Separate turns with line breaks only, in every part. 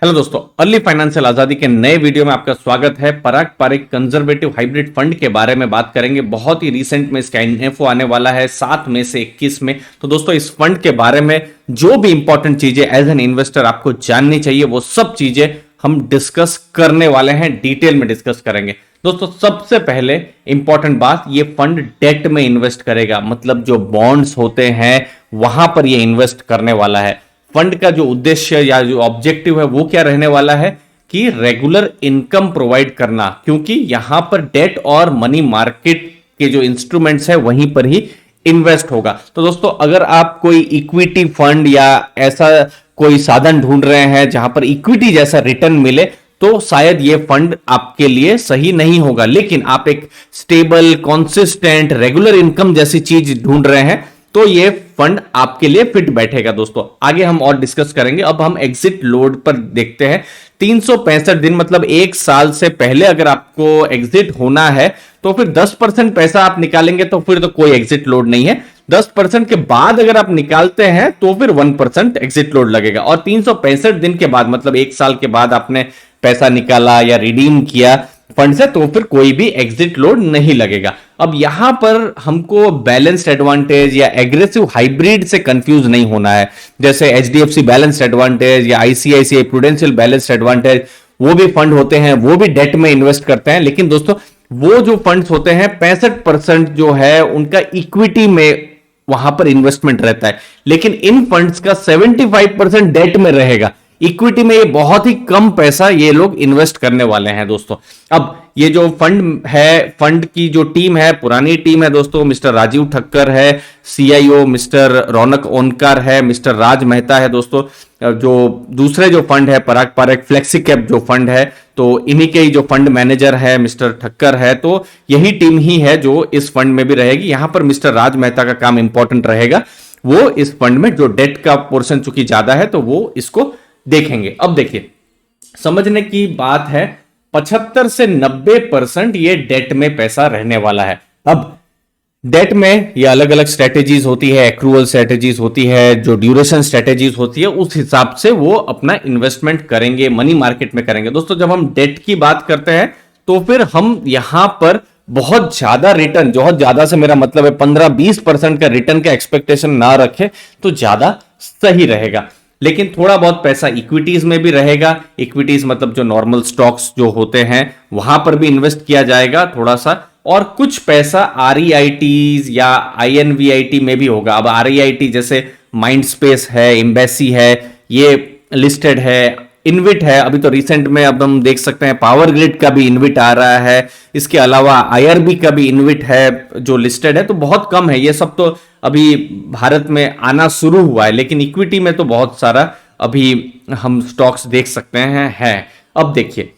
Hello दोस्तों, early financial आजादी के नए वीडियो में आपका स्वागत है। पराग पारिक कंजर्वेटिव हाइब्रिड फंड के बारे में बात करेंगे। बहुत ही रिसेंट में इसका इन्फो आने वाला है 7 में से 21 में। तो दोस्तों, इस फंड के बारे में जो भी इंपॉर्टेंट चीजें एज एन इन्वेस्टर आपको जाननी चाहिए, वो सब चीजें हम डिस्कस करने वाले हैं, डिटेल में डिस्कस करेंगे। दोस्तों, सबसे पहले इंपॉर्टेंट बात, ये फंड डेट में इन्वेस्ट करेगा, मतलब जो बॉन्ड्स होते हैं वहां पर ये इन्वेस्ट करने वाला है। फंड का जो उद्देश्य या जो ऑब्जेक्टिव है वो क्या रहने वाला है कि रेगुलर इनकम प्रोवाइड करना, क्योंकि यहां पर डेट और मनी मार्केट के जो इंस्ट्रूमेंट्स है वहीं पर ही इन्वेस्ट होगा। तो दोस्तों, अगर आप कोई इक्विटी फंड या ऐसा कोई साधन ढूंढ रहे हैं जहां पर इक्विटी जैसा रिटर्न मिले, तो शायद ये फंड आपके लिए सही नहीं होगा। लेकिन आप एक स्टेबल, कॉन्सिस्टेंट, रेगुलर इनकम जैसी चीज ढूंढ रहे हैं तो ये फंड आपके लिए फिट बैठेगा। दोस्तों, आगे हम और डिस्कस करेंगे। अब हम एग्जिट लोड पर देखते हैं। 365 दिन मतलब 1 साल से पहले अगर आपको एग्जिट होना है तो फिर 10% पैसा आप निकालेंगे तो फिर तो कोई एग्जिट लोड नहीं है। 10% के बाद अगर आप निकालते हैं तो फिर 1% एग्जिट लोड लगेगा। और 365 दिन के बाद मतलब 1 साल के बाद आपने पैसा निकाला या रिडीम किया फंड से, तो फिर कोई भी एग्जिट लोड नहीं लगेगा। अब यहां पर हमको बैलेंस्ड एडवांटेज या एग्रेसिव हाइब्रिड से कंफ्यूज नहीं होना है। जैसे एचडीएफसी बैलेंस्ड एडवांटेज या आईसीआईसीआई प्रूडेंशियल बैलेंस्ड एडवांटेज, वो भी फंड होते हैं, वो भी डेट में इन्वेस्ट करते हैं। लेकिन दोस्तों, वो जो फंड्स होते हैं 65% जो है उनका इक्विटी में वहां पर इन्वेस्टमेंट रहता है, लेकिन इन फंड्स का 75% डेट में रहेगा। इक्विटी में ये बहुत ही कम पैसा ये लोग इन्वेस्ट करने वाले हैं। दोस्तों, अब ये जो फंड है, फंड की जो टीम है, पुरानी टीम है दोस्तों। मिस्टर राजीव ठक्कर है सीआईओ, मिस्टर रौनक ओनकार है, मिस्टर राज मेहता है। दोस्तों, जो दूसरे जो फंड है पराग पारिक फ्लेक्सी कैप जो फंड है, तो इन्हीं के ही जो फंड मैनेजर है मिस्टर ठक्कर है। तो यही टीम ही है जो इस फंड में भी रहेगी। यहां पर मिस्टर राज मेहता का काम इंपॉर्टेंट रहेगा। वो इस फंड में जो डेट का पोर्शन चूंकि ज्यादा है तो वो इसको देखेंगे। अब देखिए, समझने की बात है, 75 से 90% ये डेट में पैसा रहने वाला है। अब डेट में ये अलग अलग स्ट्रेटेजीज होती है, एक्रूअल स्ट्रेटेजीज होती है, जो ड्यूरेशन स्ट्रेटेजीज होती है, उस हिसाब से वो अपना इन्वेस्टमेंट करेंगे, मनी मार्केट में करेंगे। दोस्तों, जब हम डेट की बात करते हैं तो फिर हम यहां पर बहुत ज्यादा रिटर्न, बहुत ज्यादा से मेरा मतलब है 15-20% का रिटर्न का एक्सपेक्टेशन ना रखे तो ज्यादा सही रहेगा। लेकिन थोड़ा बहुत पैसा इक्विटीज में भी रहेगा। इक्विटीज मतलब जो नॉर्मल स्टॉक्स जो होते हैं वहां पर भी इन्वेस्ट किया जाएगा थोड़ा सा, और कुछ पैसा आरईआईटीज या आईएनवीआईटी में भी होगा। अब आरईआईटी जैसे माइंडस्पेस है, एम्बेसी है, ये लिस्टेड है, इनविट है। अभी तो रिसेंट में अब हम देख सकते हैं पावर ग्रिड का भी इनविट आ रहा है। इसके अलावा आईआरबी का भी इनविट है जो लिस्टेड है। तो बहुत कम है, ये सब तो अभी भारत में आना शुरू हुआ है, लेकिन इक्विटी में तो बहुत सारा अभी हम स्टॉक्स देख सकते हैं। अब देखिए,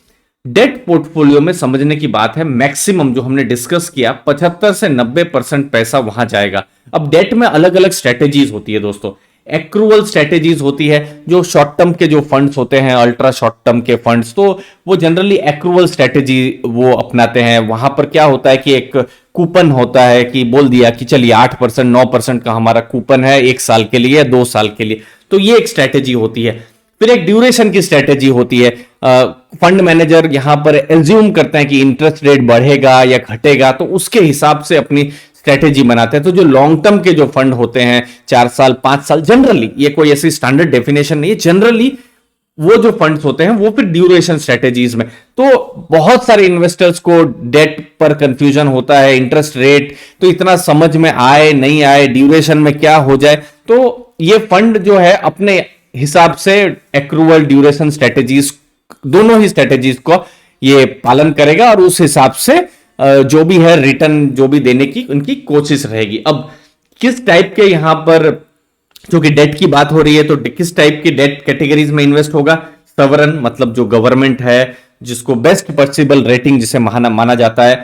डेट पोर्टफोलियो में समझने की बात है, मैक्सिमम जो हमने डिस्कस किया 75 से 90% पैसा वहां जाएगा। अब डेट में अलग अलग स्ट्रेटेजीज होती है दोस्तों। एक्रूअल स्ट्रेटेजीज होती है, जो शॉर्ट टर्म के जो फंड्स होते हैं, अल्ट्रा शॉर्ट टर्म के फंड्स, तो वो जनरली एक्रूअल स्ट्रेटेजी वो अपनाते हैं। वहां पर क्या होता है कि एक कूपन होता है कि बोल दिया कि चलिए 8% 9% का हमारा कूपन है 1 साल के लिए या 2 साल के लिए, तो ये एक स्ट्रेटेजी होती है। फिर एक ड्यूरेशन की स्ट्रेटेजी होती है। फंड मैनेजर यहां पर एज्यूम करते हैं कि इंटरेस्ट रेट बढ़ेगा या घटेगा, तो उसके हिसाब से अपनी स्ट्रेटेजी बनाते हैं। तो जो लॉन्ग टर्म के जो फंड होते हैं 4 साल 5 साल, जनरली ये कोई ऐसी स्टैंडर्ड डेफिनेशन नहीं है, जनरली वो जो फंड्स होते हैं वो फिर ड्यूरेशन स्ट्रेटेजीज में। तो बहुत सारे इन्वेस्टर्स को डेट पर कंफ्यूजन होता है, इंटरेस्ट रेट तो इतना समझ में आए नहीं आए, ड्यूरेशन में क्या हो जाए। तो ये फंड जो है अपने हिसाब से एक्रूअल, ड्यूरेशन स्ट्रेटेजीज, दोनों ही स्ट्रेटेजीज को ये पालन करेगा और उस हिसाब से जो भी है रिटर्न जो भी देने की उनकी कोशिश रहेगी। अब किस टाइप के यहां पर, क्योंकि डेट की बात हो रही है, तो किस टाइप की डेट कैटेगरीज में इन्वेस्ट होगा? सवरन मतलब जो गवर्नमेंट है, जिसको बेस्ट पॉसिबल रेटिंग जिसे माना जाता है,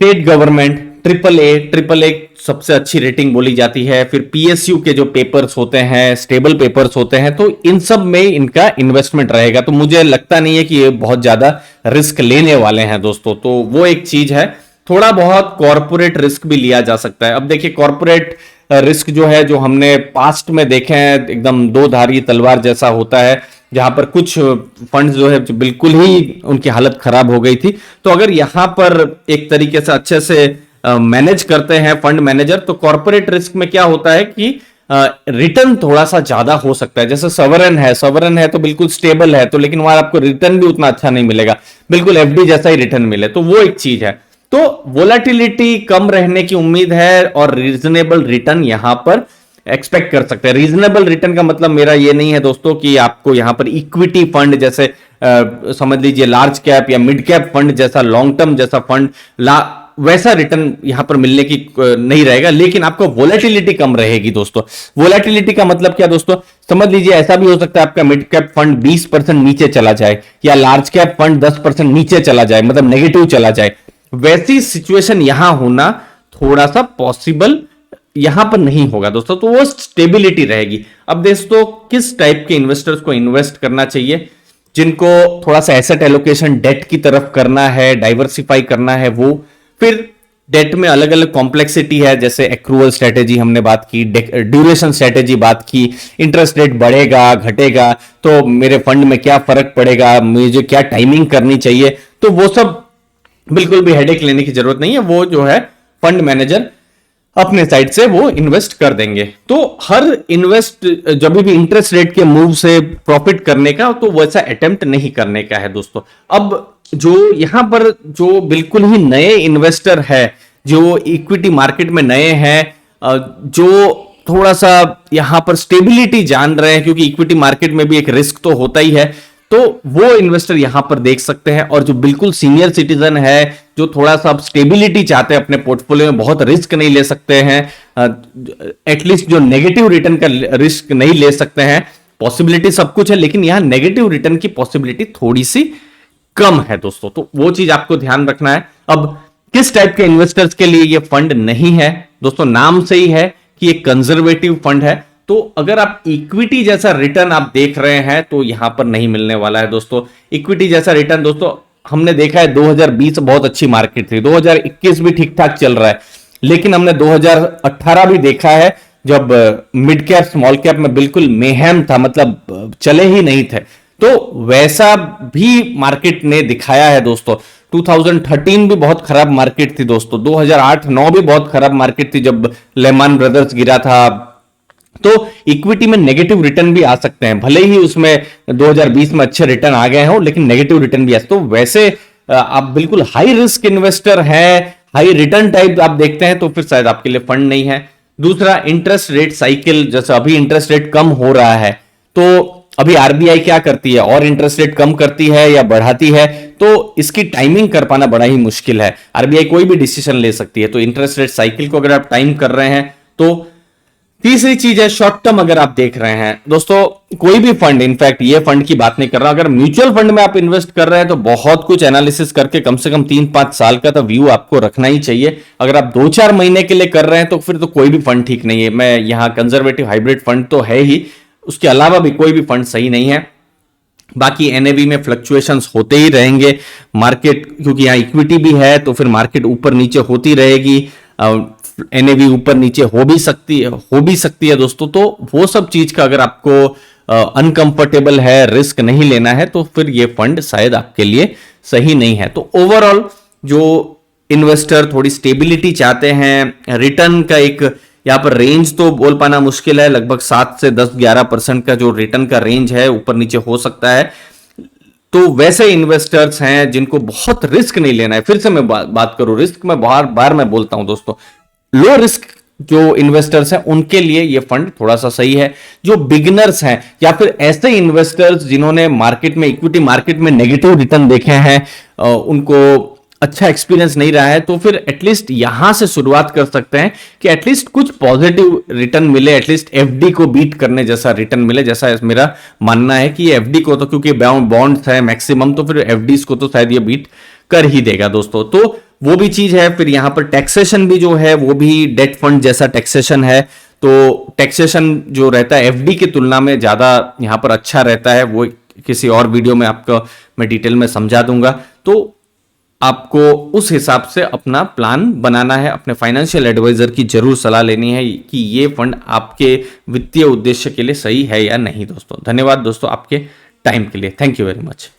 स्टेट गवर्नमेंट, ट्रिपल ए सबसे अच्छी रेटिंग बोली जाती है। फिर पीएसयू के जो पेपर्स होते हैं, स्टेबल पेपर्स होते हैं, तो इन सब में इनका इन्वेस्टमेंट रहेगा। तो मुझे लगता नहीं है कि ये बहुत ज्यादा रिस्क लेने वाले हैं दोस्तों। तो वो एक चीज है। थोड़ा बहुत कॉर्पोरेट रिस्क भी लिया जा सकता है। अब देखिए, कॉर्पोरेट रिस्क जो है, जो हमने पास्ट में देखे हैं, एकदम दो धारी तलवार जैसा होता है, जहां पर कुछ फंड्स जो है जो बिल्कुल ही उनकी हालत खराब हो गई थी। तो अगर यहां पर एक तरीके से अच्छे से मैनेज करते हैं फंड मैनेजर, तो कॉर्पोरेट रिस्क में क्या होता है कि रिटर्न थोड़ा सा ज्यादा हो सकता है। जैसे सवरन है तो बिल्कुल स्टेबल है, तो लेकिन वहां आपको रिटर्न भी उतना अच्छा नहीं मिलेगा, बिल्कुल एफडी जैसा ही रिटर्न मिले, तो वो एक चीज है। तो वोलेटिलिटी कम रहने की उम्मीद है और रीजनेबल रिटर्न यहां पर एक्सपेक्ट कर सकते हैं। रीजनेबल रिटर्न का मतलब मेरा ये नहीं है दोस्तों कि आपको यहां पर इक्विटी फंड जैसे समझ लीजिए लार्ज कैप या मिड कैप फंड जैसा, लॉन्ग टर्म जैसा फंड वैसा रिटर्न यहां पर मिलने की नहीं रहेगा, लेकिन आपको वोलेटिलिटी कम रहेगी दोस्तों। वोलेटिलिटी का मतलब क्या दोस्तों, समझ लीजिए ऐसा भी हो सकता है आपका मिड कैप फंड 20% नीचे चला जाए या लार्ज कैप फंड 10% नीचे चला जाए, मतलब नेगेटिव चला जाए। वैसी सिचुएशन यहां होना थोड़ा सा पॉसिबल यहां पर नहीं होगा दोस्तों, तो वो स्टेबिलिटी रहेगी। अब दोस्तों किस टाइप के इन्वेस्टर्स को इन्वेस्ट करना चाहिए, जिनको थोड़ा सा एसेट एलोकेशन डेट की तरफ करना है, डाइवर्सिफाई करना है, वो फिर डेट में अलग अलग कॉम्प्लेक्सिटी है, जैसे एक्रूअल स्ट्रेटेजी हमने बात की, ड्यूरेशन स्ट्रेटेजी बात की, इंटरेस्ट रेट बढ़ेगा घटेगा तो मेरे फंड में क्या फर्क पड़ेगा, मुझे क्या टाइमिंग करनी चाहिए, तो वो सब बिल्कुल भी हेडेक लेने की जरूरत नहीं है। वो जो है फंड मैनेजर अपने साइड से वो इन्वेस्ट कर देंगे। तो हर इन्वेस्ट जब भी इंटरेस्ट रेट के मूव से प्रॉफिट करने का, तो वैसा अटेम्प्ट नहीं करने का है दोस्तों। अब जो यहां पर जो बिल्कुल ही नए इन्वेस्टर है, जो इक्विटी मार्केट में नए हैं, जो थोड़ा सा यहां पर स्टेबिलिटी जान रहे हैं, क्योंकि इक्विटी मार्केट में भी एक रिस्क तो होता ही है, तो वो इन्वेस्टर यहां पर देख सकते हैं। और जो बिल्कुल सीनियर सिटीजन है, जो थोड़ा सा स्टेबिलिटी चाहते हैं अपने पोर्टफोलियो में, बहुत रिस्क नहीं ले सकते हैं, एटलीस्ट जो नेगेटिव रिटर्न का रिस्क नहीं ले सकते हैं, पॉसिबिलिटी सब कुछ है लेकिन यहां नेगेटिव रिटर्न की पॉसिबिलिटी थोड़ी सी कम है दोस्तों, तो वो चीज आपको ध्यान रखना है। अब किस टाइप के इन्वेस्टर्स के लिए ये फंड नहीं है दोस्तों, नाम से ही है कि ये कंजर्वेटिव फंड है। तो अगर आप इक्विटी जैसा रिटर्न आप देख रहे हैं तो यहां पर नहीं मिलने वाला है दोस्तों। इक्विटी जैसा रिटर्न दोस्तों हमने देखा है 2020 बहुत अच्छी मार्केट थी, 2021 भी ठीक ठाक चल रहा है, लेकिन हमने 2018 भी देखा है जब मिड कैप स्मॉल कैप में बिल्कुल मेहम था, मतलब चले ही नहीं थे। तो वैसा भी मार्केट ने दिखाया है दोस्तों। 2013 भी बहुत खराब मार्केट थी दोस्तों, 2008-9 भी बहुत खराब मार्केट थी जब लेमन ब्रदर्स गिरा था। तो इक्विटी में नेगेटिव रिटर्न भी आ सकते हैं, भले ही उसमें 2020 में अच्छे रिटर्न आ गए हों, लेकिन नेगेटिव रिटर्न भी आ सकते। तो वैसे आप बिल्कुल हाई रिस्क इन्वेस्टर हैं, हाई रिटर्न टाइप आप देखते हैं, तो फिर शायद आपके लिए फंड नहीं है। दूसरा, इंटरेस्ट रेट साइकिल, जैसे अभी इंटरेस्ट रेट कम हो रहा है, तो अभी आरबीआई क्या करती है, और इंटरेस्ट रेट कम करती है या बढ़ाती है, तो इसकी टाइमिंग कर पाना बड़ा ही मुश्किल है। आरबीआई कोई भी डिसीजन ले सकती है, तो इंटरेस्ट रेट साइकिल को अगर आप टाइम कर रहे हैं तो। तीसरी चीज है शॉर्ट टर्म, अगर आप देख रहे हैं दोस्तों कोई भी फंड, इनफैक्ट ये फंड की बात नहीं कर रहा, अगर म्यूचुअल फंड में आप इन्वेस्ट कर रहे हैं तो बहुत कुछ एनालिसिस करके कम से कम 3-5 साल का तो व्यू आपको रखना ही चाहिए। अगर आप 2-4 महीने के लिए कर रहे हैं तो फिर तो कोई भी फंड ठीक नहीं है। मैं यहां कंजर्वेटिव हाइब्रिड फंड तो है ही, उसके अलावा भी कोई भी फंड सही नहीं है। बाकी एनएवी में फ्लक्चुएशंस होते ही रहेंगे, मार्केट क्योंकि यहाँ इक्विटी भी है तो फिर मार्केट ऊपर नीचे होती रहेगी, एनएवी ऊपर नीचे हो भी सकती है दोस्तों। तो वो सब चीज का अगर आपको अनकंफर्टेबल है, रिस्क नहीं लेना है, तो फिर ये फंड शायद आपके लिए सही नहीं है। तो ओवरऑल जो इन्वेस्टर थोड़ी स्टेबिलिटी चाहते हैं, रिटर्न का एक यहाँ पर रेंज तो बोल पाना मुश्किल है, लगभग 7 से 10-11% का जो रिटर्न का रेंज है, ऊपर नीचे हो सकता है। तो वैसे इन्वेस्टर्स हैं जिनको बहुत रिस्क नहीं लेना है। फिर से मैं बात करूं रिस्क, मैं बार बार मैं बोलता हूं दोस्तों, लो रिस्क जो इन्वेस्टर्स हैं उनके लिए ये फंड थोड़ा सा सही है। जो बिगिनर्स हैं या फिर ऐसे इन्वेस्टर्स जिन्होंने मार्केट में, इक्विटी मार्केट में नेगेटिव रिटर्न देखे हैं, उनको अच्छा एक्सपीरियंस नहीं रहा है, तो फिर एटलीस्ट यहां से शुरुआत कर सकते हैं कि एटलीस्ट कुछ पॉजिटिव रिटर्न मिले, एटलीस्ट एफडी को बीट करने जैसा रिटर्न मिले। जैसा मेरा मानना है कि एफडी को तो, क्योंकि बॉन्ड्स है मैक्सिमम, तो फिर एफडीज को तो शायद ये बीट कर ही देगा दोस्तों। तो वो भी चीज है। फिर यहां पर टैक्सेशन भी जो है वो भी डेट फंड जैसा टैक्सेशन है, तो टैक्सेशन जो रहता है एफडी की तुलना में ज्यादा यहां पर अच्छा रहता है। वो किसी और वीडियो में आपको मैं डिटेल में समझा दूंगा। तो आपको उस हिसाब से अपना प्लान बनाना है। अपने फाइनेंशियल एडवाइजर की जरूर सलाह लेनी है कि ये फंड आपके वित्तीय उद्देश्य के लिए सही है या नहीं। दोस्तों धन्यवाद दोस्तों आपके टाइम के लिए। Thank you very much.